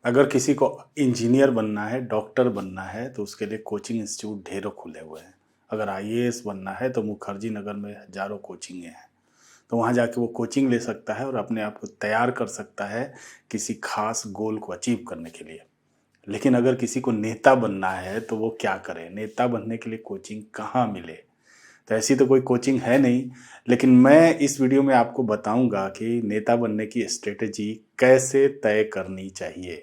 अगर किसी को इंजीनियर बनना है, डॉक्टर बनना है, तो उसके लिए कोचिंग इंस्टीट्यूट ढेरों खुले हुए हैं। अगर आईएएस बनना है तो मुखर्जी नगर में हज़ारों कोचिंगें हैं। तो वहाँ जाके वो कोचिंग ले सकता है और अपने आप को तैयार कर सकता है किसी ख़ास गोल को अचीव करने के लिए। लेकिन अगर किसी को नेता बनना है तो वो क्या करे? नेता बनने के लिए कोचिंग कहाँ मिले? तो ऐसी तो कोई कोचिंग है नहीं, लेकिन मैं इस वीडियो में आपको बताऊँगा कि नेता बनने की स्ट्रैटेजी कैसे तय करनी चाहिए।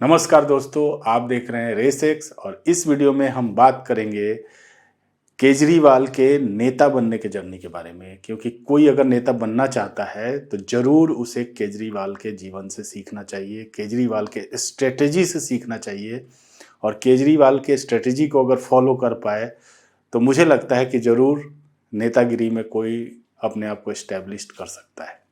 नमस्कार दोस्तों, आप देख रहे हैं रेस एक्स और इस वीडियो में हम बात करेंगे केजरीवाल के नेता बनने के जर्नी के बारे में। क्योंकि कोई अगर नेता बनना चाहता है तो ज़रूर उसे केजरीवाल के जीवन से सीखना चाहिए, केजरीवाल के स्ट्रेटजी से सीखना चाहिए। और केजरीवाल के स्ट्रेटजी को अगर फॉलो कर पाए तो मुझे लगता है कि ज़रूर नेतागिरी में कोई अपने आप को इस्टेब्लिश कर सकता है।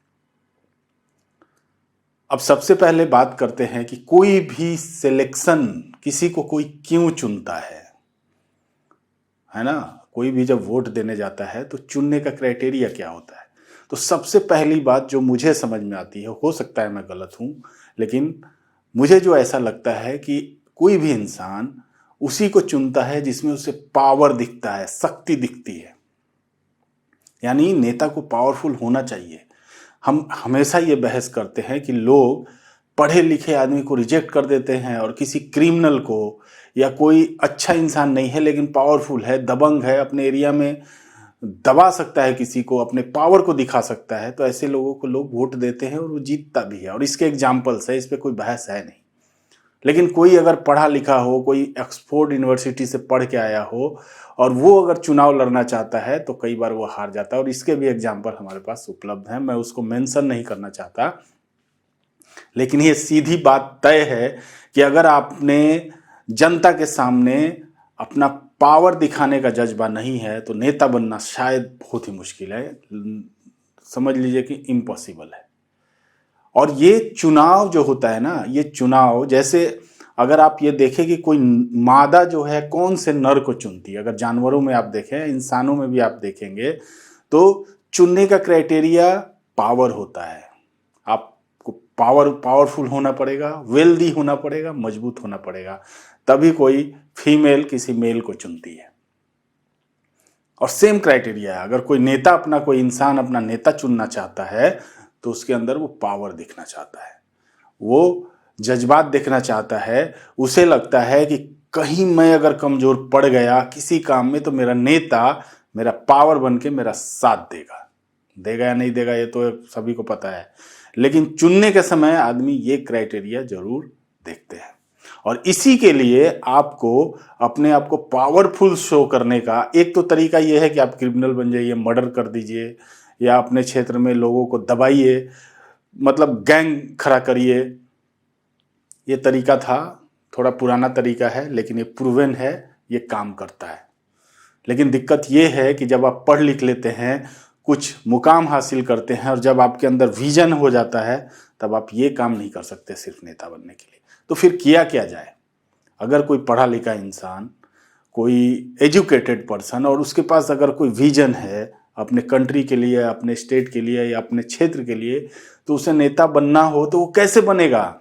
अब सबसे पहले बात करते हैं कि कोई भी सिलेक्शन किसी को कोई क्यों चुनता है ना? कोई भी जब वोट देने जाता है तो चुनने का क्राइटेरिया क्या होता है? तो सबसे पहली बात जो मुझे समझ में आती है, हो सकता है मैं गलत हूं, लेकिन मुझे जो ऐसा लगता है कि कोई भी इंसान उसी को चुनता है जिसमें उसे पावर दिखता है, शक्ति दिखती है। यानी नेता को पावरफुल होना चाहिए। हम हमेशा ये बहस करते हैं कि लोग पढ़े लिखे आदमी को रिजेक्ट कर देते हैं और किसी क्रिमिनल को या कोई अच्छा इंसान नहीं है लेकिन पावरफुल है, दबंग है, अपने एरिया में दबा सकता है, किसी को अपने पावर को दिखा सकता है, तो ऐसे लोगों को लोग वोट देते हैं और वो जीतता भी है। और इसके एग्जाम्पल्स है, इस पर कोई बहस है नहीं। लेकिन कोई अगर पढ़ा लिखा हो, कोई ऑक्सफोर्ड यूनिवर्सिटी से पढ़ के आया हो और वो अगर चुनाव लड़ना चाहता है तो कई बार वो हार जाता है। और इसके भी एग्जाम्पल हमारे पास उपलब्ध हैं, मैं उसको मेंशन नहीं करना चाहता। लेकिन ये सीधी बात तय है कि अगर आपने जनता के सामने अपना पावर दिखाने का जज्बा नहीं है तो नेता बनना शायद बहुत ही मुश्किल है, समझ लीजिए कि इम्पॉसिबल है। और ये चुनाव जो होता है ना, ये चुनाव जैसे अगर आप ये देखें कि कोई मादा जो है कौन से नर को चुनती है, अगर जानवरों में आप देखें, इंसानों में भी आप देखेंगे तो चुनने का क्राइटेरिया पावर होता है। आपको पावरफुल होना पड़ेगा, वेल्दी होना पड़ेगा, मजबूत होना पड़ेगा, तभी कोई फीमेल किसी मेल को चुनती है। और सेम क्राइटेरिया है, अगर कोई नेता अपना, कोई इंसान अपना नेता चुनना चाहता है तो उसके अंदर वो पावर दिखना चाहता है, वो जज्बात देखना चाहता है। उसे लगता है कि कहीं मैं अगर कमजोर पड़ गया किसी काम में तो मेरा नेता मेरा पावर बन के मेरा साथ देगा या नहीं देगा ये तो सभी को पता है। लेकिन चुनने के समय आदमी ये क्राइटेरिया जरूर देखते हैं। और इसी के लिए आपको अपने आप को पावरफुल शो करने का एक तो तरीका ये है कि आप क्रिमिनल बन जाइए, मर्डर कर दीजिए, या अपने क्षेत्र में लोगों को दबाइए, मतलब गैंग खड़ा करिए। ये तरीका था, थोड़ा पुराना तरीका है, लेकिन ये प्रूवन है, ये काम करता है। लेकिन दिक्कत ये है कि जब आप पढ़ लिख लेते हैं, कुछ मुकाम हासिल करते हैं और जब आपके अंदर विजन हो जाता है तब आप ये काम नहीं कर सकते सिर्फ नेता बनने के लिए। तो फिर किया क्या जाए? अगर कोई पढ़ा लिखा इंसान, कोई एजुकेटेड पर्सन, और उसके पास अगर कोई विजन है अपने कंट्री के लिए, अपने स्टेट के लिए या अपने क्षेत्र के लिए, तो उसे नेता बनना हो तो वो कैसे बनेगा?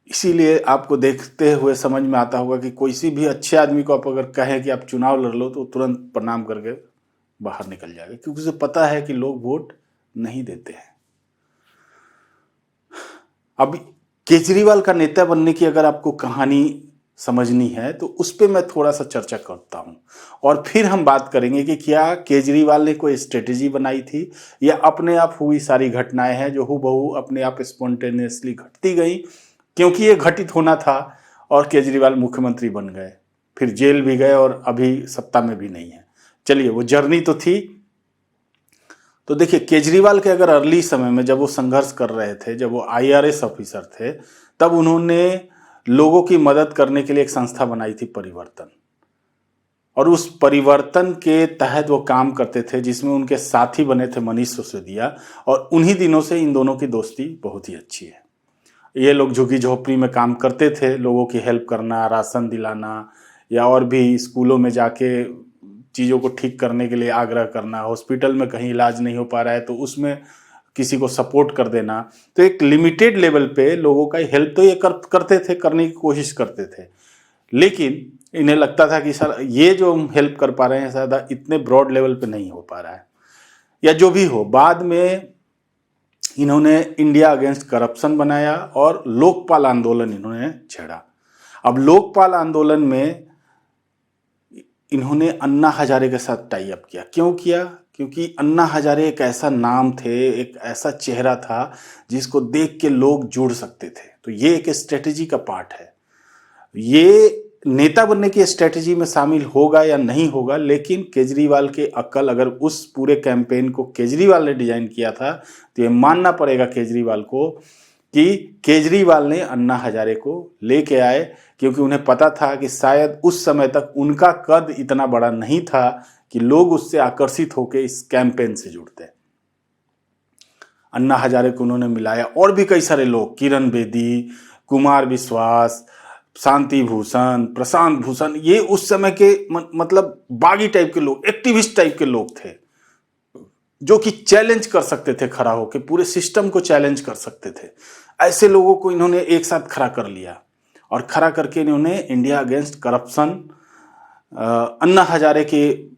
इसीलिए आपको देखते हुए समझ में आता होगा कि कोई सी भी अच्छे आदमी को आप अगर कहें कि आप चुनाव लड़ लो तो तुरंत प्रणाम करके बाहर निकल जाएगा, क्योंकि उसे पता है कि लोग वोट नहीं देते हैं। अब केजरीवाल का नेता बनने की अगर आपको कहानी समझनी है तो उस पर मैं थोड़ा सा चर्चा करता हूं, और फिर हम बात करेंगे कि क्या केजरीवाल ने कोई स्ट्रेटेजी बनाई थी या अपने आप हुई सारी घटनाएं हैं जो हूबहू अपने आप स्पॉन्टेनियसली घटती गई, क्योंकि ये घटित होना था और केजरीवाल मुख्यमंत्री बन गए, फिर जेल भी गए और अभी सत्ता में भी नहीं है। चलिए, वो जर्नी तो थी। तो देखिए, केजरीवाल के अगर अर्ली समय में जब वो संघर्ष कर रहे थे, जब वो आईआरएस ऑफिसर थे, तब उन्होंने लोगों की मदद करने के लिए एक संस्था बनाई थी, परिवर्तन। और उस परिवर्तन के तहत वो काम करते थे, जिसमें उनके साथी बने थे मनीष सिसोदिया, और उन्हीं दिनों से इन दोनों की दोस्ती बहुत ही अच्छी है। ये लोग झुग्गी झोपड़ी में काम करते थे, लोगों की हेल्प करना, राशन दिलाना, या और भी स्कूलों में जाके चीज़ों को ठीक करने के लिए आग्रह करना, हॉस्पिटल में कहीं इलाज नहीं हो पा रहा है तो उसमें किसी को सपोर्ट कर देना। तो एक लिमिटेड लेवल पे लोगों का हेल्प तो ये करते थे, करने की कोशिश करते थे, लेकिन इन्हें लगता था कि सर ये जो हम हेल्प कर पा रहे हैं ज़्यादा इतने ब्रॉड लेवल पे नहीं हो पा रहा है, या जो भी हो। बाद में इन्होंने इंडिया अगेंस्ट करप्शन बनाया और लोकपाल आंदोलन इन्होंने छेड़ा। अब लोकपाल आंदोलन में इन्होंने अन्ना हजारे के साथ टाई अप किया। क्यों किया? क्योंकि अन्ना हजारे एक ऐसा नाम थे, एक ऐसा चेहरा था जिसको देख के लोग जुड़ सकते थे। तो ये एक स्ट्रेटेजी का पार्ट है। ये नेता बनने की स्ट्रेटेजी में शामिल होगा या नहीं होगा, लेकिन केजरीवाल के अक्ल, अगर उस पूरे कैंपेन को केजरीवाल ने डिजाइन किया था तो ये मानना पड़ेगा केजरीवाल को कि केजरीवाल ने अन्ना हजारे को लेके आए, क्योंकि उन्हें पता था कि शायद उस समय तक उनका कद इतना बड़ा नहीं था कि लोग उससे आकर्षित होकर इस कैंपेन से जुड़ते। अन्ना हजारे को उन्होंने मिलाया, और भी कई सारे लोग, किरण बेदी, कुमार विश्वास, शांति भूषण, प्रशांत भूषण, ये उस समय के मतलब बागी टाइप के लोग, एक्टिविस्ट टाइप के लोग थे जो कि चैलेंज कर सकते थे, खड़ा होकर पूरे सिस्टम को चैलेंज कर सकते थे। ऐसे लोगों को इन्होंने एक साथ खड़ा कर लिया और खड़ा करके इन्होंने India against corruption, Anna Hazare के,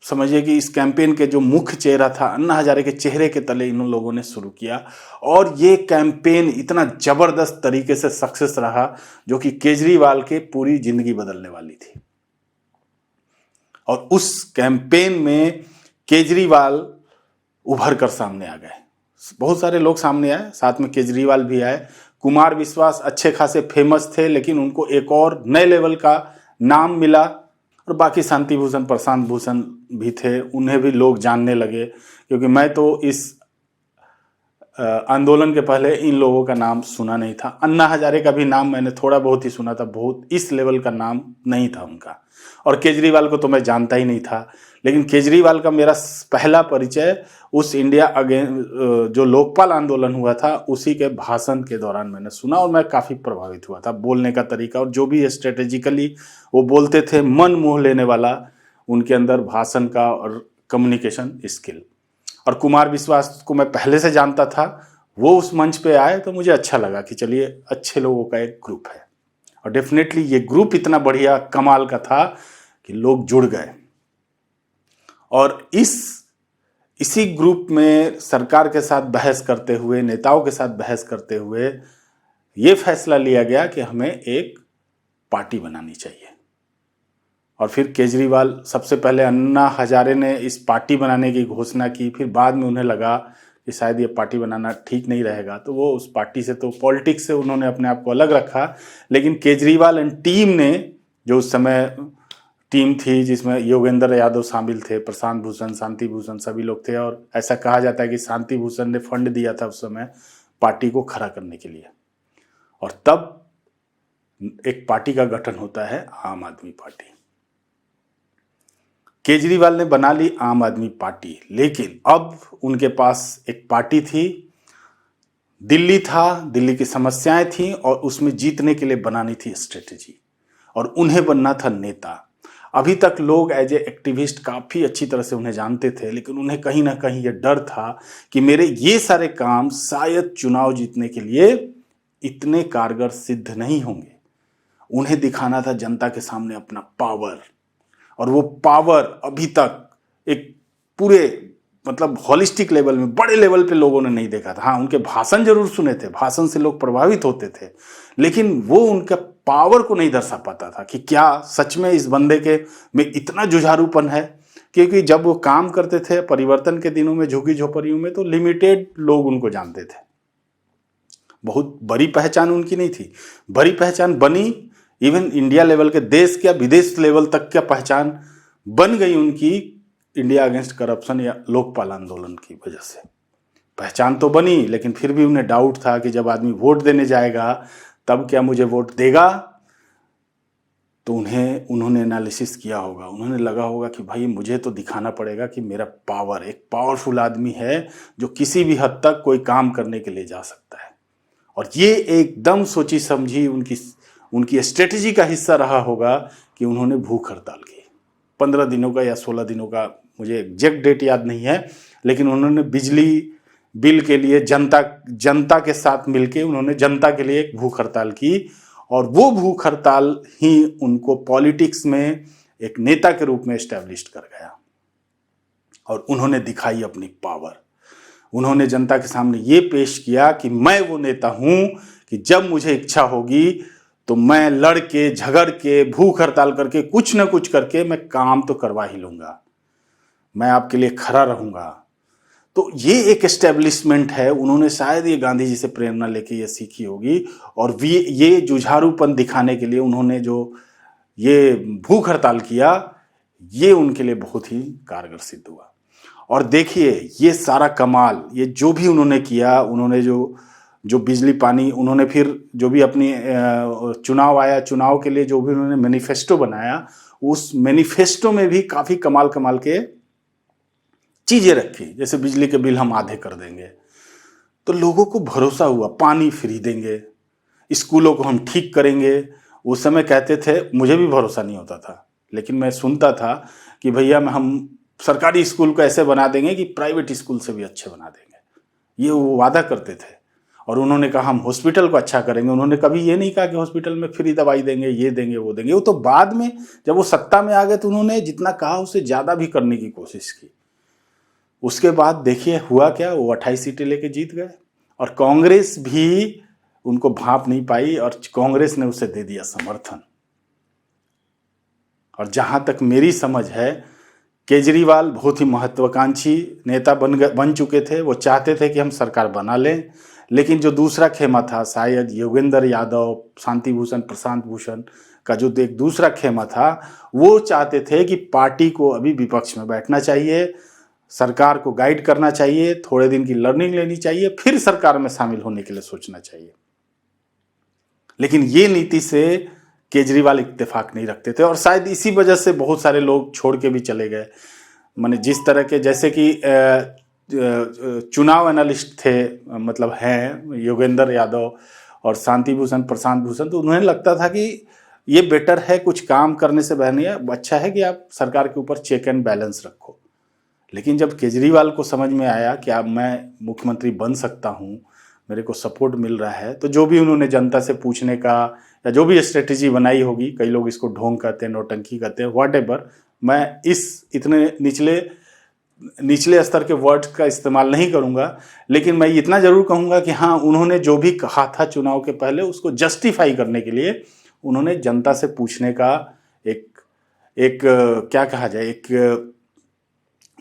समझिए कि इस कैंपेन के जो मुख्य चेहरा था, अन्ना हजारे के चेहरे के तले इन लोगों ने शुरू किया। और ये कैंपेन इतना जबरदस्त तरीके से सक्सेस रहा जो कि केजरीवाल के पूरी जिंदगी बदलने वाली थी। और उस कैंपेन में केजरीवाल उभर कर सामने आ गए। बहुत सारे लोग सामने आए, साथ में केजरीवाल भी आए। कुमार विश्वास अच्छे खासे फेमस थे, लेकिन उनको एक और नए लेवल का नाम मिला। और बाकी शांति भूषण, प्रशांत भूषण भी थे, उन्हें भी लोग जानने लगे, क्योंकि मैं तो इस आंदोलन के पहले इन लोगों का नाम सुना नहीं था। अन्ना हजारे का भी नाम मैंने थोड़ा बहुत ही सुना था, बहुत इस लेवल का नाम नहीं था उनका। और केजरीवाल को तो मैं जानता ही नहीं था, लेकिन केजरीवाल का मेरा पहला परिचय उस इंडिया अगेंस्ट जो लोकपाल आंदोलन हुआ था उसी के भाषण के दौरान मैंने सुना, और मैं काफ़ी प्रभावित हुआ था। बोलने का तरीका और जो भी स्ट्रेटेजिकली वो बोलते थे, मन मोह लेने वाला उनके अंदर भाषण का और कम्युनिकेशन स्किल। और कुमार विश्वास को मैं पहले से जानता था, वो उस मंच पे आए तो मुझे अच्छा लगा कि चलिए अच्छे लोगों का एक ग्रुप है। और डेफिनेटली ये ग्रुप इतना बढ़िया कमाल का था कि लोग जुड़ गए। और इसी ग्रुप में सरकार के साथ बहस करते हुए, नेताओं के साथ बहस करते हुए ये फैसला लिया गया कि हमें एक पार्टी बनानी चाहिए। और फिर केजरीवाल, सबसे पहले अन्ना हजारे ने इस पार्टी बनाने की घोषणा की, फिर बाद में उन्हें लगा कि शायद ये पार्टी बनाना ठीक नहीं रहेगा, तो वो उस पार्टी से, तो पॉलिटिक्स से उन्होंने अपने आप को अलग रखा। लेकिन केजरीवाल एंड टीम ने, जो उस समय टीम थी जिसमें योगेंद्र यादव शामिल थे, प्रशांत भूषण, शांति भूषण, सभी लोग थे। और ऐसा कहा जाता है कि शांति भूषण ने फंड दिया था उस समय पार्टी को खड़ा करने के लिए। और तब एक पार्टी का गठन होता है, आम आदमी पार्टी। केजरीवाल ने बना ली आम आदमी पार्टी, लेकिन अब उनके पास एक पार्टी थी, दिल्ली था, दिल्ली की समस्याएं थी, और उसमें जीतने के लिए बनानी थी स्ट्रेटेजी, और उन्हें बनना था नेता। अभी तक लोग एज ए एक्टिविस्ट काफ़ी अच्छी तरह से उन्हें जानते थे, लेकिन उन्हें कहीं ना कहीं ये डर था कि मेरे ये सारे काम शायद चुनाव जीतने के लिए इतने कारगर सिद्ध नहीं होंगे। उन्हें दिखाना था जनता के सामने अपना पावर, और वो पावर अभी तक एक पूरे मतलब हॉलिस्टिक लेवल में, बड़े लेवल पे लोगों ने नहीं देखा था। हाँ, उनके भाषण जरूर सुने थे, भाषण से लोग प्रभावित होते थे, लेकिन वो उनका पावर को नहीं दर्शा पाता था कि क्या सच में इस बंदे के में इतना जुझारूपन है। क्योंकि जब वो काम करते थे परिवर्तन के दिनों में, झुग्गी झोपड़ियों में, तो लिमिटेड लोग उनको जानते थे, बहुत बड़ी पहचान उनकी नहीं थी। बड़ी पहचान बनी, इवन इंडिया लेवल के, देश क्या विदेश लेवल तक क्या पहचान बन गई उनकी इंडिया अगेंस्ट करप्शन या लोकपाल आंदोलन की वजह से। पहचान तो बनी, लेकिन फिर भी उन्हें डाउट था कि जब आदमी वोट देने जाएगा तब क्या मुझे वोट देगा। तो उन्होंने एनालिसिस किया होगा, उन्होंने लगा होगा कि भाई मुझे तो दिखाना पड़ेगा कि मेरा पावर, एक पावरफुल आदमी है जो किसी भी हद तक कोई काम करने के लिए जा सकता है। और ये एकदम सोची समझी उनकी स्ट्रेटेजी का हिस्सा रहा होगा कि उन्होंने भूख हड़ताल की। 15 दिनों का या 16 दिनों का, मुझे एग्जैक्ट डेट याद नहीं है, लेकिन उन्होंने बिजली बिल के लिए जनता के साथ मिलके उन्होंने जनता के लिए एक भूख हड़ताल की, और वो भूख हड़ताल ही उनको पॉलिटिक्स में एक नेता के रूप में एस्टैब्लिश कर गया। और उन्होंने दिखाई अपनी पावर। उन्होंने जनता के सामने ये पेश किया कि मैं वो नेता हूं कि जब मुझे इच्छा होगी तो मैं लड़ के, झगड़ के, भूख हड़ताल करके, कुछ ना कुछ करके मैं काम तो करवा ही लूंगा, मैं आपके लिए खड़ा रहूंगा। तो ये एक एस्टेब्लिशमेंट है। उन्होंने शायद ये गांधी जी से प्रेरणा लेके ये सीखी होगी, और ये जुझारूपन दिखाने के लिए उन्होंने जो ये भूख हड़ताल किया, ये उनके लिए बहुत ही कारगर सिद्ध हुआ। और देखिए ये सारा कमाल, ये जो भी उन्होंने किया, उन्होंने जो बिजली पानी, उन्होंने फिर जो भी अपनी चुनाव आया, चुनाव के लिए जो भी उन्होंने मैनिफेस्टो बनाया, उस मैनिफेस्टो में भी काफी कमाल कमाल के चीजें रखी, जैसे बिजली के बिल हम आधे कर देंगे, तो लोगों को भरोसा हुआ, पानी फ्री देंगे, स्कूलों को हम ठीक करेंगे। उस समय कहते थे, मुझे भी भरोसा नहीं होता था, लेकिन मैं सुनता था कि भैया हम सरकारी स्कूल को ऐसे बना देंगे कि प्राइवेट स्कूल से भी अच्छे बना देंगे, ये वो वादा करते थे। और उन्होंने कहा हम हॉस्पिटल को अच्छा करेंगे। उन्होंने कभी ये नहीं कहा कि हॉस्पिटल में फ्री दवाई देंगे, ये देंगे, वो देंगे। वो तो बाद में जब वो सत्ता में आ गए तो उन्होंने जितना कहा उससे ज़्यादा भी करने की कोशिश की। उसके बाद देखिए हुआ क्या, वो 28 सीटें लेके जीत गए, और कांग्रेस भी उनको भाप नहीं पाई, और कांग्रेस ने उसे दे दिया समर्थन। और जहां तक मेरी समझ है, केजरीवाल बहुत ही महत्वाकांक्षी नेता बन चुके थे। वो चाहते थे कि हम सरकार बना लें, लेकिन जो दूसरा खेमा था, शायद योगेंद्र यादव, शांति भूषण, प्रशांत भूषण का जो एक दूसरा खेमा था, वो चाहते थे कि पार्टी को अभी विपक्ष में बैठना चाहिए, सरकार को गाइड करना चाहिए, थोड़े दिन की लर्निंग लेनी चाहिए, फिर सरकार में शामिल होने के लिए सोचना चाहिए। लेकिन ये नीति से केजरीवाल इत्तेफाक नहीं रखते थे, और शायद इसी वजह से बहुत सारे लोग छोड़ के भी चले गए। माने जिस तरह के, जैसे कि चुनाव एनालिस्ट थे, मतलब हैं योगेंद्र यादव और शांति भूषण, प्रशांत भूषण, तो उन्हें लगता था कि ये बेटर है, कुछ काम करने से बहने, अच्छा है कि आप सरकार के ऊपर चेक एंड बैलेंस रखो। लेकिन जब केजरीवाल को समझ में आया कि अब मैं मुख्यमंत्री बन सकता हूँ, मेरे को सपोर्ट मिल रहा है, तो जो भी उन्होंने जनता से पूछने का या जो भी स्ट्रेटेजी बनाई होगी, कई लोग इसको ढोंग कहते हैं, नौटंकी कहते हैं, व्हाटएवर, मैं इस इतने निचले स्तर के वर्ड्स का इस्तेमाल नहीं करूंगा, लेकिन मैं इतना जरूर कहूंगा कि हाँ, उन्होंने जो भी कहा था चुनाव के पहले, उसको जस्टिफाई करने के लिए उन्होंने जनता से पूछने का एक क्या कहा जाए, एक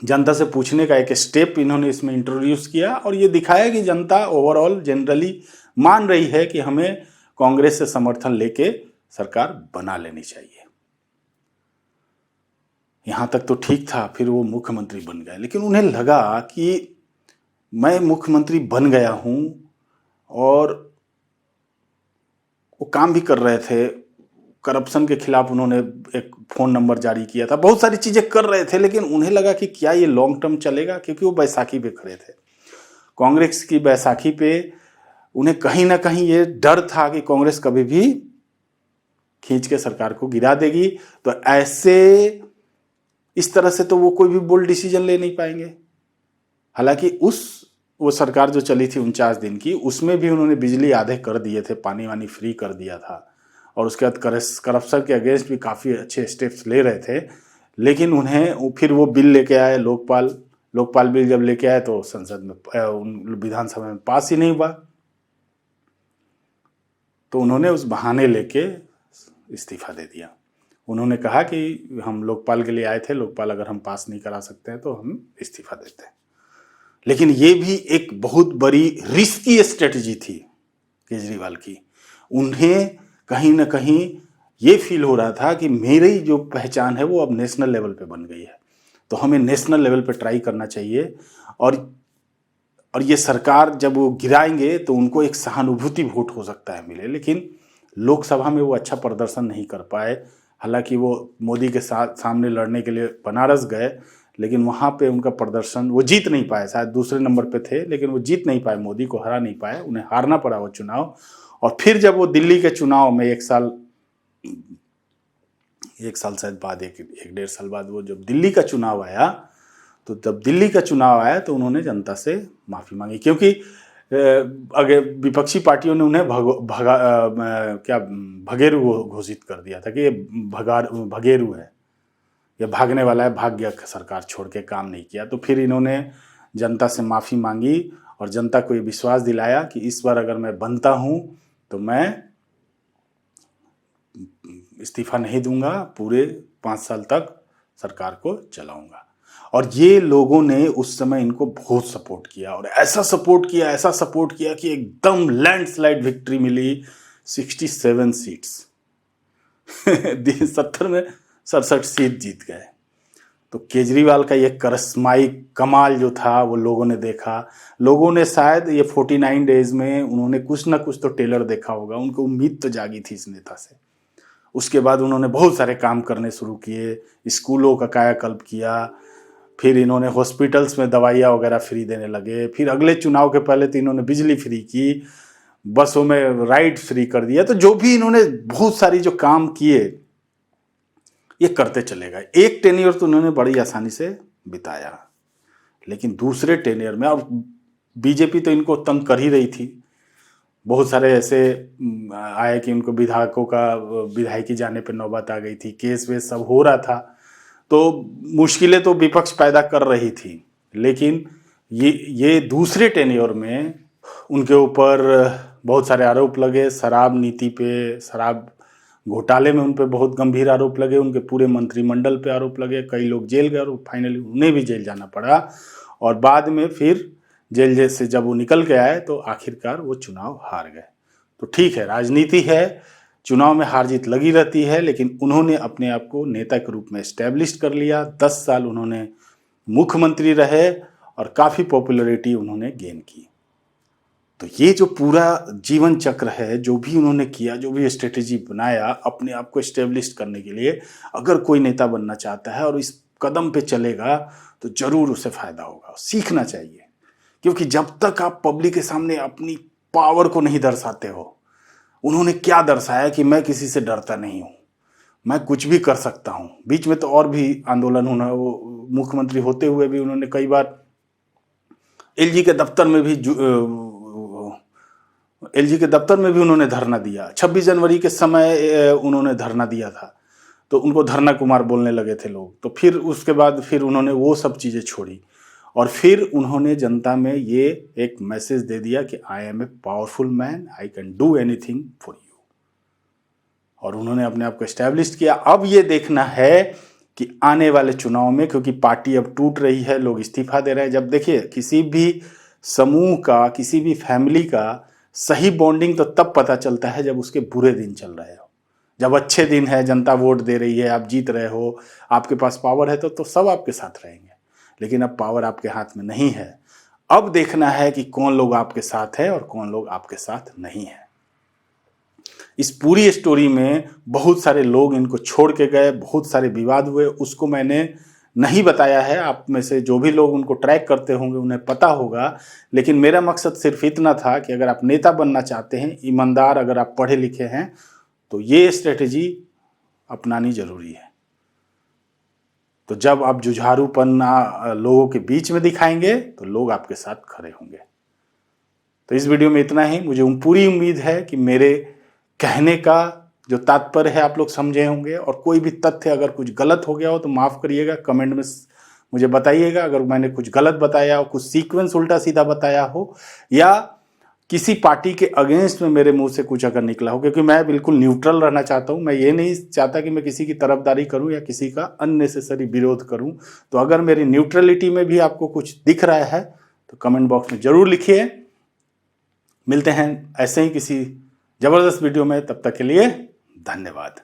जनता से पूछने का एक स्टेप इन्होंने इसमें इंट्रोड्यूस किया, और ये दिखाया कि जनता ओवरऑल जनरली मान रही है कि हमें कांग्रेस से समर्थन लेके सरकार बना लेनी चाहिए। यहां तक तो ठीक था, फिर वो मुख्यमंत्री बन गए, लेकिन उन्हें लगा कि मैं मुख्यमंत्री बन गया हूं, और वो काम भी कर रहे थे, करप्शन के खिलाफ उन्होंने एक फ़ोन नंबर जारी किया था, बहुत सारी चीज़ें कर रहे थे, लेकिन उन्हें लगा कि क्या ये लॉन्ग टर्म चलेगा, क्योंकि वो बैसाखी पे खड़े थे। कांग्रेस की बैसाखी पे उन्हें कहीं ना कहीं ये डर था कि कांग्रेस कभी भी खींच के सरकार को गिरा देगी, तो इस तरह से तो वो कोई भी बोल्ड डिसीजन ले नहीं पाएंगे। हालांकि वो सरकार जो चली थी 49 दिन की, उसमें भी उन्होंने बिजली आधे कर दिए थे, पानी वानी फ्री कर दिया था, और उसके बाद करप्शन के अगेंस्ट भी काफ़ी अच्छे स्टेप्स ले रहे थे। लेकिन उन्हें फिर वो बिल लेके आए, लोकपाल बिल जब लेके आए तो संसद में, विधानसभा में पास ही नहीं हुआ, तो उन्होंने उस बहाने लेके इस्तीफा दे दिया। उन्होंने कहा कि हम लोकपाल के लिए आए थे, लोकपाल अगर हम पास नहीं करा सकते हैं तो हम इस्तीफा देते हैं। लेकिन ये भी एक बहुत बड़ी रिस्की स्ट्रेटजी थी केजरीवाल की। उन्हें कहीं ना कहीं ये फील हो रहा था कि मेरी जो पहचान है वो अब नेशनल लेवल पे बन गई है, तो हमें नेशनल लेवल पे ट्राई करना चाहिए, और ये सरकार जब वो गिराएंगे तो उनको एक सहानुभूति वोट हो सकता है मिले। लेकिन लोकसभा में वो अच्छा प्रदर्शन नहीं कर पाए। हालांकि वो मोदी के सामने लड़ने के लिए बनारस गए, लेकिन वहाँ पे उनका प्रदर्शन, वो जीत नहीं पाए, शायद दूसरे नंबर पे थे, लेकिन वो जीत नहीं पाए, मोदी को हरा नहीं पाए, उन्हें हारना पड़ा वो चुनाव। और फिर जब वो दिल्ली के चुनाव में 1 साल शायद बाद, एक 1.5 साल बाद वो जब दिल्ली का चुनाव आया, तो जब दिल्ली का चुनाव आया तो उन्होंने जनता से माफ़ी मांगी, क्योंकि अगर विपक्षी पार्टियों ने उन्हें भगेरु घोषित कर दिया था कि ये भगेरु है, ये भागने वाला है, भाग गया, सरकार छोड़ के काम नहीं किया। तो फिर इन्होंने जनता से माफ़ी मांगी और जनता को ये विश्वास दिलाया कि इस बार अगर मैं बनता हूँ तो मैं इस्तीफा नहीं दूंगा, पूरे 5 साल तक सरकार को चलाऊंगा। और ये लोगों ने उस समय इनको बहुत सपोर्ट किया, और ऐसा सपोर्ट किया कि एकदम लैंडस्लाइड विक्ट्री मिली, 67 सीट्स 70 में 67 सीट जीत गए। तो केजरीवाल का ये करिश्माई कमाल जो था वो लोगों ने देखा। लोगों ने शायद ये 49 डेज में उन्होंने कुछ ना कुछ तो टेलर देखा होगा, उनको उम्मीद तो जागी थी इस नेता से। उसके बाद उन्होंने बहुत सारे काम करने शुरू किए, स्कूलों का कायाकल्प किया, फिर इन्होंने हॉस्पिटल्स में दवाइयाँ वगैरह फ्री देने लगे, फिर अगले चुनाव के पहले तो इन्होंने बिजली फ्री की, बसों में राइड फ्री कर दिया। तो जो भी इन्होंने बहुत सारी जो काम किए ये करते चले गए। एक टेन्योर तो उन्होंने बड़ी आसानी से बिताया, लेकिन दूसरे टेन्योर में, और बीजेपी तो इनको तंग कर ही रही थी, बहुत सारे ऐसे आए कि उनको विधायकों का विधायकी जाने पर नौबत आ गई थी, केस वेस सब हो रहा था, तो मुश्किलें तो विपक्ष पैदा कर रही थी। लेकिन ये दूसरे टेन्योर में उनके ऊपर बहुत सारे आरोप लगे, शराब नीति पे, शराब घोटाले में उन पे बहुत गंभीर आरोप लगे, उनके पूरे मंत्रिमंडल पे आरोप लगे, कई लोग जेल गए और फाइनली उन्हें भी जेल जाना पड़ा। और बाद में फिर जेल से जब वो निकल के आए तो आखिरकार वो चुनाव हार गए। तो ठीक है, राजनीति है, चुनाव में हार जीत लगी रहती है, लेकिन उन्होंने अपने आप को नेता के रूप में एस्टेब्लिश कर लिया। 10 साल उन्होंने मुख्यमंत्री रहे और काफ़ी पॉपुलैरिटी उन्होंने गेन की। तो ये जो पूरा जीवन चक्र है, जो भी उन्होंने किया, जो भी स्ट्रेटेजी बनाया अपने आप को एस्टेब्लिश करने के लिए, अगर कोई नेता बनना चाहता है और इस कदम पे चलेगा तो जरूर उसे फायदा होगा। सीखना चाहिए, क्योंकि जब तक आप पब्लिक के सामने अपनी पावर को नहीं दर्शाते हो, उन्होंने क्या दर्शाया कि मैं किसी से डरता नहीं हूँ, मैं कुछ भी कर सकता हूँ। बीच में तो और भी आंदोलन होना, वो मुख्यमंत्री होते हुए भी उन्होंने कई बार एलजी के दफ्तर में भी उन्होंने धरना दिया। 26 जनवरी के समय उन्होंने धरना दिया था, तो उनको धरना कुमार बोलने लगे थे लोग। तो फिर उसके बाद फिर उन्होंने वो सब चीज़ें छोड़ी और फिर उन्होंने जनता में ये एक मैसेज दे दिया कि I am a powerful man, I can do anything for you. और उन्होंने अपने आप को एस्टैब्लिश किया। अब ये देखना है कि आने वाले चुनाव में, क्योंकि पार्टी अब टूट रही है, लोग इस्तीफा दे रहे हैं। जब देखिए, किसी भी समूह का, किसी भी फैमिली का सही बॉन्डिंग तो तब पता चलता है जब उसके बुरे दिन चल रहे हो। जब अच्छे दिन है, जनता वोट दे रही है, आप जीत रहे हो, आपके पास पावर है, तो सब आपके साथ रहेंगे। लेकिन अब पावर आपके हाथ में नहीं है। अब देखना है कि कौन लोग आपके साथ है और कौन लोग आपके साथ नहीं है। इस पूरी स्टोरी में बहुत सारे लोग इनको छोड़ के गए, बहुत सारे विवाद हुए, उसको मैंने नहीं बताया है। आप में से जो भी लोग उनको ट्रैक करते होंगे उन्हें पता होगा। लेकिन मेरा मकसद सिर्फ इतना था कि अगर आप नेता बनना चाहते हैं, ईमानदार, अगर आप पढ़े लिखे हैं, तो ये स्ट्रेटेजी अपनानी जरूरी है। तो जब आप जुझारूपन लोगों के बीच में दिखाएंगे तो लोग आपके साथ खड़े होंगे। तो इस वीडियो में इतना ही। मुझे पूरी उम्मीद है कि मेरे कहने का जो तात्पर्य है आप लोग समझे होंगे, और कोई भी तथ्य अगर कुछ गलत हो गया हो तो माफ़ करिएगा, कमेंट में मुझे बताइएगा। अगर मैंने कुछ गलत बताया हो, कुछ सीक्वेंस उल्टा सीधा बताया हो, या किसी पार्टी के अगेंस्ट में मेरे मुंह से कुछ अगर निकला हो, क्योंकि मैं बिल्कुल न्यूट्रल रहना चाहता हूं। मैं ये नहीं चाहता कि मैं किसी की तरफदारी करूं या किसी का अननेसेसरी विरोध करूं। तो अगर मेरी न्यूट्रलिटी में भी आपको कुछ दिख रहा है तो कमेंट बॉक्स में ज़रूर लिखिए। मिलते हैं ऐसे ही किसी ज़बरदस्त वीडियो में, तब तक के लिए धन्यवाद।